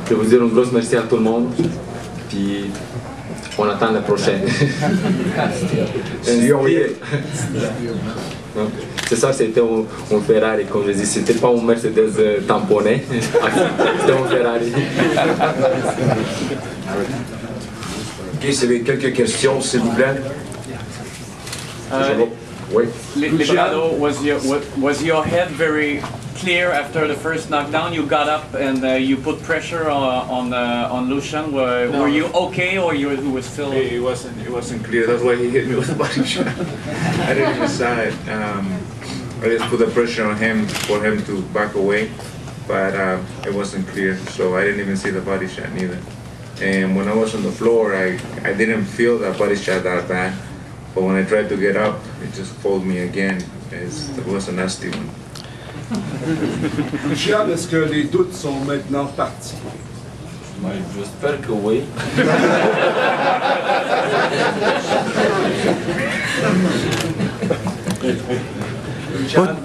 je veux dire un gros merci à tout le monde. Puis on attend la prochaine. C'est ça, c'était un Ferrari, comme je dis. C'était pas un Mercedes tamponné. C'était un Ferrari. Ok, si vous avez quelques questions, s'il vous plaît. Oui. Librado, was your head very clear after the first knockdown? You got up and you put pressure on Lucian. Were you okay, or you were still? It wasn't clear. That's why he hit me with a body shot. I didn't decide. I just put the pressure on him for him to back away, but it wasn't clear. So I didn't even see the body shot neither. And when I was on the floor, I didn't feel that body shot that bad. But when I tried to get up, it just pulled me again. It was a nasty one. Lucian, est-ce que les doutes sont maintenant partis? J'espère que oui. Lucian,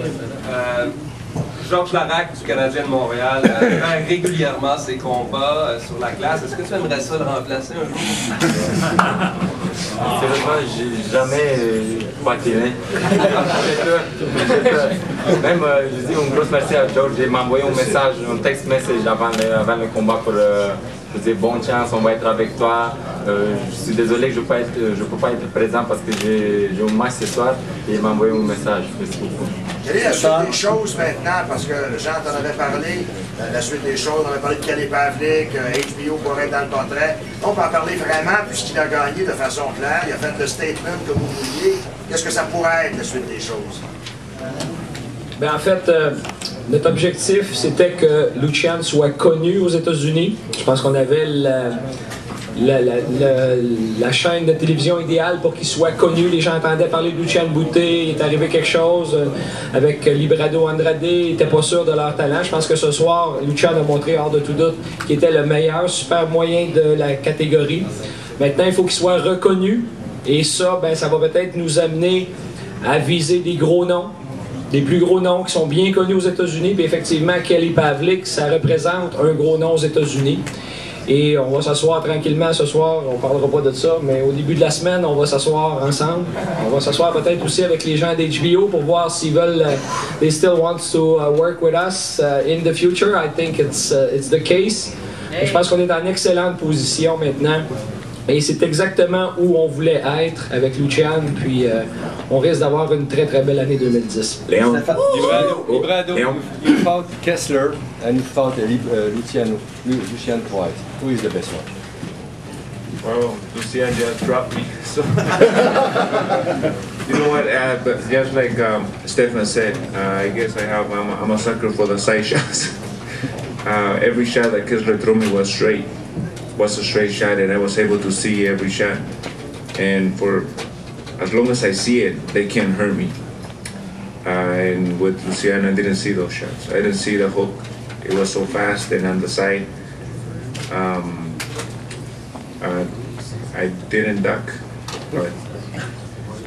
Georges Larac du Canadien de Montréal fait régulièrement ses combats sur la glace. Est-ce que tu aimerais ça le remplacer un jour? Sérieusement, j'ai jamais patiné. Même, je dis un gros merci à George. Il m'a envoyé un message, un text message avant le combat pour me dire bonne chance, on va être avec toi. Je suis désolé que je ne peux pas être présent parce que j'ai un match ce soir. Et il m'a envoyé un message. Merci beaucoup. Quelle est la suite des choses maintenant? Parce que Jean t'en avait parlé, la suite des choses, on avait parlé de Kelly Pavlik, HBO pourrait être dans le portrait. On peut en parler vraiment puisqu'il a gagné de façon claire, il a fait le statement que vous vouliez. Qu'est-ce que ça pourrait être la suite des choses? En fait, notre objectif, c'était que Lucian soit connu aux États-Unis. Je pense qu'on avait la chaîne de télévision idéale pour qu'il soit connu. Les gens entendaient parler de Lucian Boutet, il est arrivé quelque chose avec Librado Andrade, ils n'étaient pas sûrs de leur talent. Je pense que ce soir, Lucian a montré hors de tout doute qu'il était le meilleur super moyen de la catégorie. Maintenant, il faut qu'il soit reconnu et ça, ça va peut-être nous amener à viser des gros noms. Des plus gros noms qui sont bien connus aux États-Unis, puis effectivement, Kelly Pavlik, ça représente un gros nom aux États-Unis. Et on va s'asseoir tranquillement ce soir, on parlera pas de ça, mais au début de la semaine, on va s'asseoir ensemble. On va s'asseoir peut-être aussi avec les gens d'HBO pour voir s'ils veulent, they still want to work with us in the future. I think it's the case. Je pense qu'on est en excellente position maintenant. Et c'est exactement où on voulait être avec Lucian, puis on risque d'avoir une très très belle année 2010. Léon. Librado, you fought Kessler and you fought Lucian twice. Who is the best one? Well, Lucian just dropped me. So you know what? But just like Stefan said, I guess I'm a sucker for the side shots. Every shot that Kessler threw me was a straight shot, and I was able to see every shot. And for as long as I see it, they can't hurt me. And with Lucian, I didn't see those shots. I didn't see the hook. It was so fast and on the side. I didn't duck.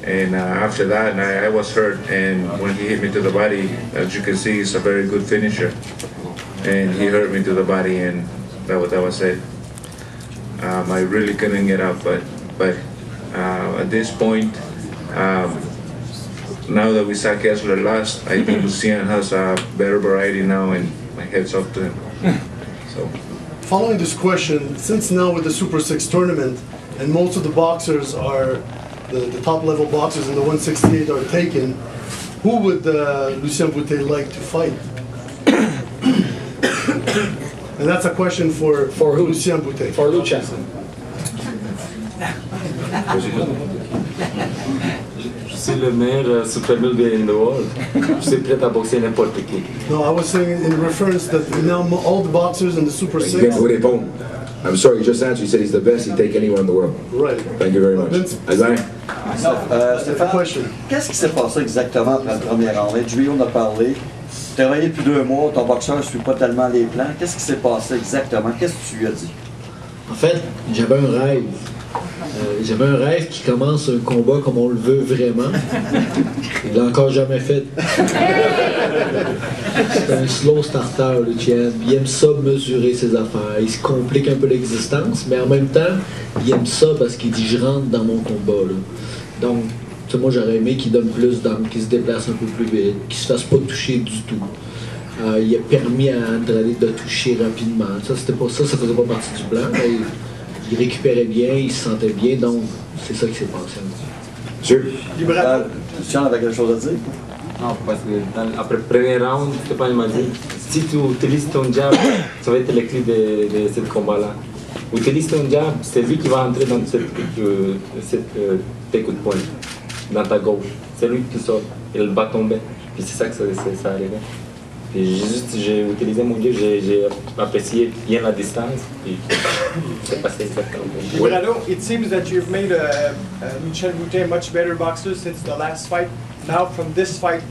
And after that, I was hurt. And when he hit me to the body, as you can see, he's a very good finisher. And he hurt me to the body, and that was it. I really couldn't get up, but at this point, now that we saw Kessler last, I think Lucian has a better variety now, and my head's up to him. So, following this question, since now with the Super 6 tournament, and most of the boxers are the top level boxers in the 168 are taken, who would Lucien Boutet like to fight? And that's a question for who? Lucien Boutet. For Lucian. Je suis le meilleur super middleweight in the world. Je suis prêt à boxer n'importe qui. No, I was saying in reference that now all the boxers in the Super 6. I'm sorry, you just answered. You said he's the best. He'd take anyone in the world. Right. Thank you very much. Stéphane, qu'est-ce qui s'est passé exactement après la première ronde? HBO en a parlé. Tu as travaillé depuis 2 mois, ton boxeur ne suit pas tellement les plans. Qu'est-ce qui s'est passé exactement? Qu'est-ce que tu lui as dit? En fait, j'avais un rêve. J'avais un rêve qui commence un combat comme on le veut vraiment. Il l'a encore jamais fait. C'est un slow starter, Lucien. Il aime ça mesurer ses affaires. Il se complique un peu l'existence, mais en même temps, il aime ça parce qu'il dit je rentre dans mon combat. Là. Donc, tu sais, moi j'aurais aimé qu'il donne plus d'armes, qu'il se déplace un peu plus vite, qu'il se fasse pas toucher du tout. Il a permis à Andrade de toucher rapidement. Ça, c'était pas ça, ça faisait pas partie du plan, mais il récupérait bien, il se sentait bien, donc c'est ça qui s'est passé. Lucien avait quelque chose à dire? Non, parce que après le premier round, Stéphane m'a dit si tu utilises ton jab, ça va être les clés de ce combat-là. Utilise ton jab, c'est lui qui va entrer dans tes coups de poing, dans ta gauche. C'est lui qui sort, il va tomber. Puis c'est ça que ça arrivait. Puis j'ai utilisé mon jab, j'ai apprécié bien la distance, puis c'est passé exactement. Liberato, it seems that you've made Lucien Boutet a much better boxer since the last fight. Now from this fight,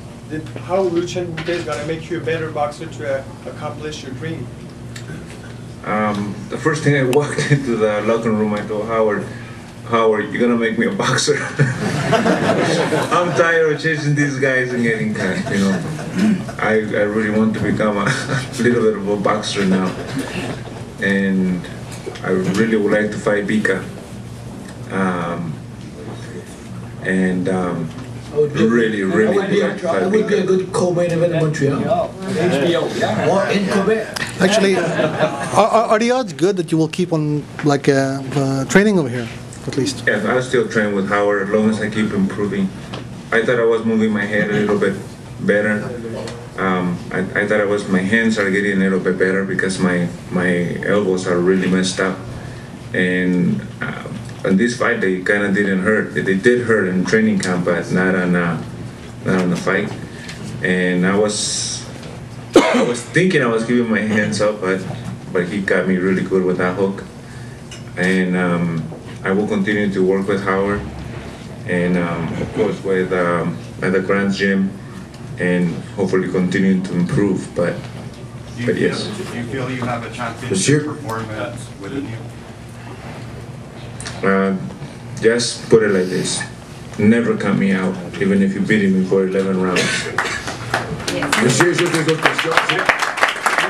how Lucien Boutet is going to make you a better boxer to accomplish your dream? The first thing I walked into the locker room, I told Howard, you're gonna make me a boxer. I'm tired of chasing these guys and getting cut, you know. I really want to become a little bit of a boxer now. And I really would like to fight Bika. Really would like to fight That would be a Bika. good co-main event in Montreal. Or in Quebec. Actually, are the odds good that you will keep on training over here, at least? Yes, I still train with Howard as long as I keep improving. I thought I was moving my head a little bit better. I thought my hands are getting a little bit better because my elbows are really messed up. And in this fight, they kind of didn't hurt. They did hurt in training camp, but not on the fight. And I was thinking I was giving my hands up, but he got me really good with that hook. And I will continue to work with Howard, and of course with at the Grand Gym, and hopefully continue to improve. But yes. Do you feel you have a championship performance within you? Just put it like this: never count me out, even if you beat me for 11 rounds. Monsieur, juste des autres questions.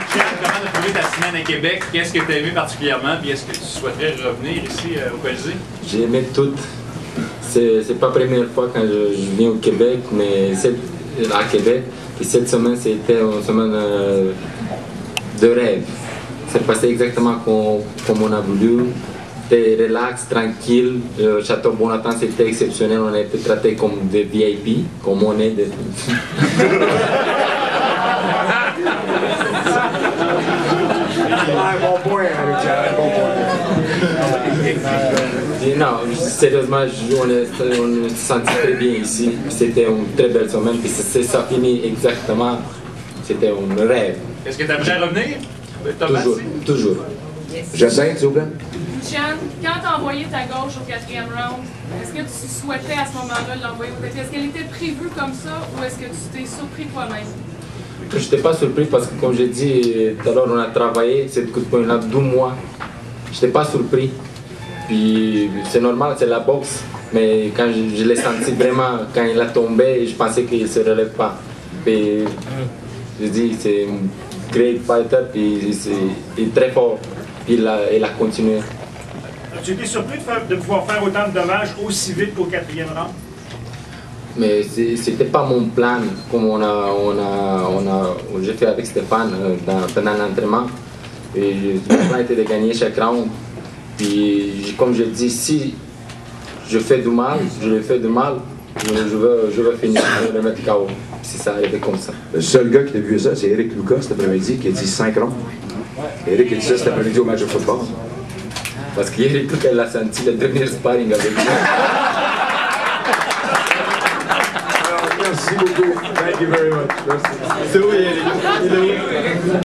Comment tu as trouvé ta semaine à Québec? Qu'est-ce que tu as aimé particulièrement? Puis est-ce que tu souhaiterais revenir ici au Colisée? J'ai aimé tout. C'est pas la première fois quand je viens au Québec, mais à Québec. Et cette semaine, c'était une semaine de rêve. C'est passé exactement comme on a voulu. C'était relax, tranquille. Le Château Bonatan, c'était exceptionnel. On a été traités comme des VIP, comme on est. Bon point, Richard, bon point. Non, sérieusement, on se sentit très bien ici. C'était une très belle semaine. Puis ça finit exactement. C'était un rêve. Est-ce que tu aimerais revenir? Toujours, toujours. Jacinthe, s'il vous plaît. Lucien, quand tu as envoyé ta gauche au 4e round, est-ce que tu souhaitais à ce moment-là l'envoyer au 4e? Est-ce qu'elle était prévue comme ça ou est-ce que tu t'es surpris toi-même? Je n'étais pas surpris parce que, comme j'ai dit tout à l'heure, on a travaillé ce coup de poing-là 2 mois. Je n'étais pas surpris. Puis c'est normal, c'est la boxe. Mais quand je l'ai senti vraiment, quand il a tombé, je pensais qu'il ne se relève pas. Puis je dis, c'est un great fighter, puis il est très fort. Puis il a continué. As-tu été surpris de pouvoir faire autant de dommages aussi vite qu'au 4e round? Mais c'était pas mon plan, comme j'ai fait avec Stéphane pendant l'entraînement. Le plan était de gagner chaque round. Puis, comme je dis, si je fais du mal, je le fais du mal, je veux finir, je veux le mettre KO. Si ça arrivait comme ça. Le seul gars qui a vu ça, c'est Eric Lucas cet après-midi qui a dit 5 ronds. Eric a dit ça cet après-midi au match de football. Parce qu'Eric Lucas l'a senti le dernier sparring avec lui. Merci beaucoup. Thank you very much. Merci. C'est où Eric?